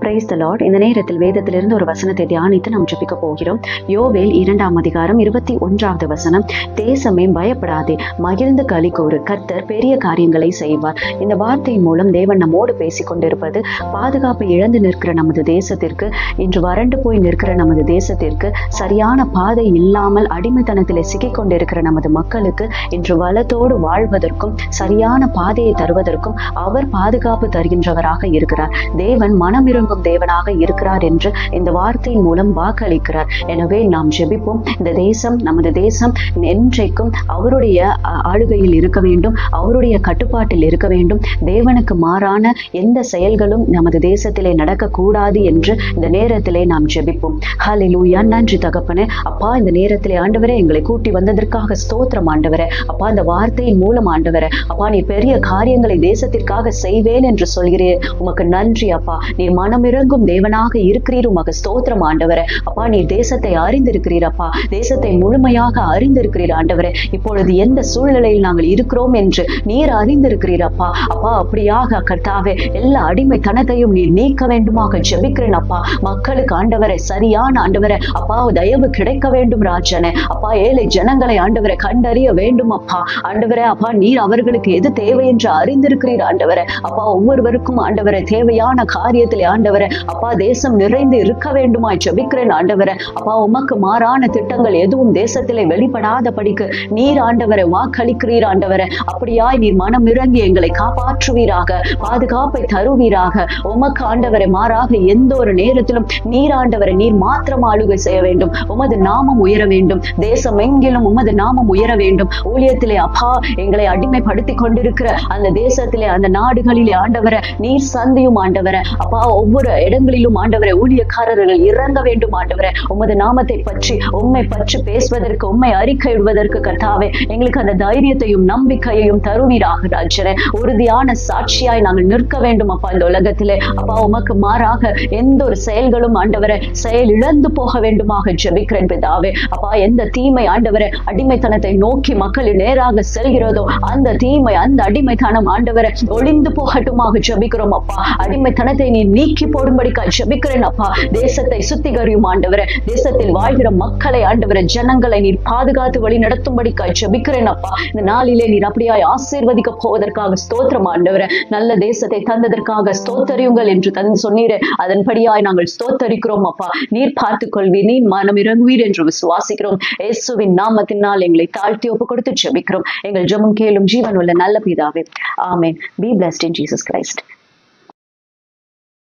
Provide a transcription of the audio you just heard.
Praise the Lord. இந்த நேரத்தில் வேதத்திலிருந்து ஒரு வசனத்தை தியானித்து நாம் ஜெபிக்க போகிறோம். யோவேல் 2ஆம் அதிகாரம் 21வது வசனம். தேசமே பயப்படாதே, மகிழ்ந்து களி கூறு, கர்த்தர் பெரிய காரியங்களை செய்வார். இந்த வார்த்தையின் மூலம் தேவன் நம்மோடு பேசிக் கொண்டிருப்பது பாதுகாப்பு இழந்து நிற்கிற நமது தேசத்திற்கு, இன்று வறண்டு போய் நிற்கிற நமது தேசத்திற்கு, சரியான பாதை இல்லாமல் அடிமைத்தனத்திலே சிக்கிக் கொண்டிருக்கிற நமது மக்களுக்கு இன்று வளத்தோடு வாழ்வதற்கும் சரியான பாதையை தருவதற்கும் அவர் பாதுகாப்பு தருகின்றவராக இருக்கிறார். தேவன் மனமிருங்கும் தேவனாக இருக்கிறார் என்று இந்த வார்த்தையின் மூலம் வாக்களிக்கிறார். எனவே நாம் ஜெபிப்போம். இந்த தேசம், நமது தேசம் என்றைக்கும் அவருடைய ஆளுகையில் இருக்க வேண்டும், அவருடைய கட்டுப்பாட்டில் இருக்க வேண்டும். தேவனுக்கு மாறான எந்த செயல்களும் நமது தேசத்திலே நடக்கக்கூடாது என்று இந்த நேரத்திலே நாம் ஜெபிப்போம். ஹல்லேலூயா. நன்றி தகப்பனே. அப்பா, இந்த நேரத்திலே ஆண்டவரே எங்களை கூட்டி வந்ததற்காக ஸ்தோத்திரம் ஆண்டவரே. அப்பா, இந்த வார்த்தையின் மூலம் ஆண்டவரே, அப்பா நீ பெரிய காரியங்களை தேசத்திற்காக செய்வேன் என்று சொல்கிறீர். உமக்கு நன்றி அப்பா. நீர் மனமிறங்கும் தேவனாக இருக்கிறீர். உமக்கு ஸ்தோத்திரம் ஆண்டவரே. அப்பா, நீர் தேசத்தை அறிந்திருக்கிறீர் அப்பா, தேசத்தை முழுமையாக அறிந்திருக்கிறீர் ஆண்டவரே. இப்பொழுது எந்த சூழ்நிலையில் நாங்கள் இருக்கிறோம் என்று நீர் அறிந்திருக்கிறீர் அப்பா. அப்பா, அப்படியாக கர்த்தாவே எல்லா அடிமைத்தனத்தையும் நீர் நீக்க வேண்டுமாக ஜெபிக்கிறேன் அப்பா. மக்களுக்கு ஆண்டவரே சரியான ஆண்டவரே அப்பா தயவு கிடைக்க வேண்டும் ராஜனே. அப்பா, ஏழை ஜனங்களை ஆண்டவரை கண்டறிய வேண்டும் அப்பா. ஆண்டவரே அப்பா, நீர் அவர்களுக்கு எது தேவை என்று அறிந்திருக்கிறீர் ஆண்டவரே. அப்பா, ஒவ்வொருவருக்கும் ஆண்டவரை தேவையான காரியத்திலே ஆண்டவரே அப்பா தேசம் நிறைந்து இருக்க வேண்டுமாய் ஜெபிக்கிறேன் ஆண்டவரே. அப்பா, உமக்கு மாறான திட்டங்கள் எதுவும் தேசத்திலே வெளிப்படாத படிக்கு நீர் ஆண்டவரை வாக்களிக்கிறீர் ஆண்டவரே. அப்படியாய் நீர் மனம் இறங்கி எங்களை காப்பாற்றுவீராக, பாதுகாப்பை தருவீராக. உமக்கு ஆண்டவரை மாறாக எந்த ஒரு நேரத்திலும் நீர் ஆண்டவரை நீர் மாத்திரம் ஆளுகை செய்ய வேண்டும். உமது நாமம் உயர வேண்டும். தேசம் எங்கிலும் உமது நாமம் உயர வேண்டும். ஊழியத்திலே அப்பா எங்களை அடிமைப்படுத்தி கொண்டிருக்கிற அந்த தேசத்திலே, அந்த நாடுகளிலே ஆண்டவரை நீர் சந்தியும் ஆண்டவரை. அப்பா, ஒவ்வொரு இடங்களிலும் ஆண்டவரை ஊழியக்காரர்கள் இறங்க வேண்டும் ஆண்டவரை. உமது நாமத்தை பற்றி, உம்மை பற்றி பேசுவதற்கு, உம்மை அறிக்கையிடுவதற்கு கர்த்தாவே எங்களுக்கு அந்த தைரியத்தையும் நம்பிக்கையையும் தருவீராக ராஜனே. உறுதியான சாட்சியாய் நாங்கள் நிற்க வேண்டும் அப்பா இந்த உலகத்திலே. அப்பா, உமக்கு மாறாக எந்த ஒரு செயல்களும் ஆண்டவரை செயல் இழந்து போக வேண்டுமாக ஜெபிக்கிறேன் பிதாவே. அப்பா, எந்த தீமை ஆண்டவரை அடிமைத்தனத்தை நோக்கி மக்கள் நேராக செல்கிறதோ அந்த தீமை, அந்த அடிமைத்தனம் ஆண்டவரை ஒளிந்து போகட்டுமாக ஜெபிக்கிறோம் அப்பா. அடிமைத்தனத்தை நீ நீக்கி போடும்படிக்காய் ஜெபிக்கிறேன் அப்பா. தேசத்தை சுத்திகரியும் ஆண்டவரே. தேசத்தில் வாழ்கிற மக்களை ஆண்டவரே, ஜனங்களை நீர் பாதுகாத்து வழி நடத்தும்படிக்காய் ஜெபிக்கிறேன் அப்பா. இந்த நாளிலே நீர் அப்படியாய் ஆசீர்வதிக்க போவதற்காக ஸ்தோத்திரம் ஆண்டவரே. நல்ல தேசத்தை தந்ததற்காக ஸ்தோத்தரியுங்கள் என்று சொன்னீரே, அதன்படியாய் நாங்கள் ஸ்தோத்தரிக்கிறோம் அப்பா. நீர் பார்த்துக் கொள்வீர், நீர் மனம் இறங்குவீர் என்று விசுவாசிக்கிறோம். இயேசுவின் நாமத்தினால் எங்களை தாழ்த்தி ஒப்பு கொடுத்து ஜெபிக்கிறோம். எங்கள் ஜெபம் கேளும் ஜீவன் உள்ள நல்ல பிதாவே. ஆமென். Be blessed in Jesus Christ.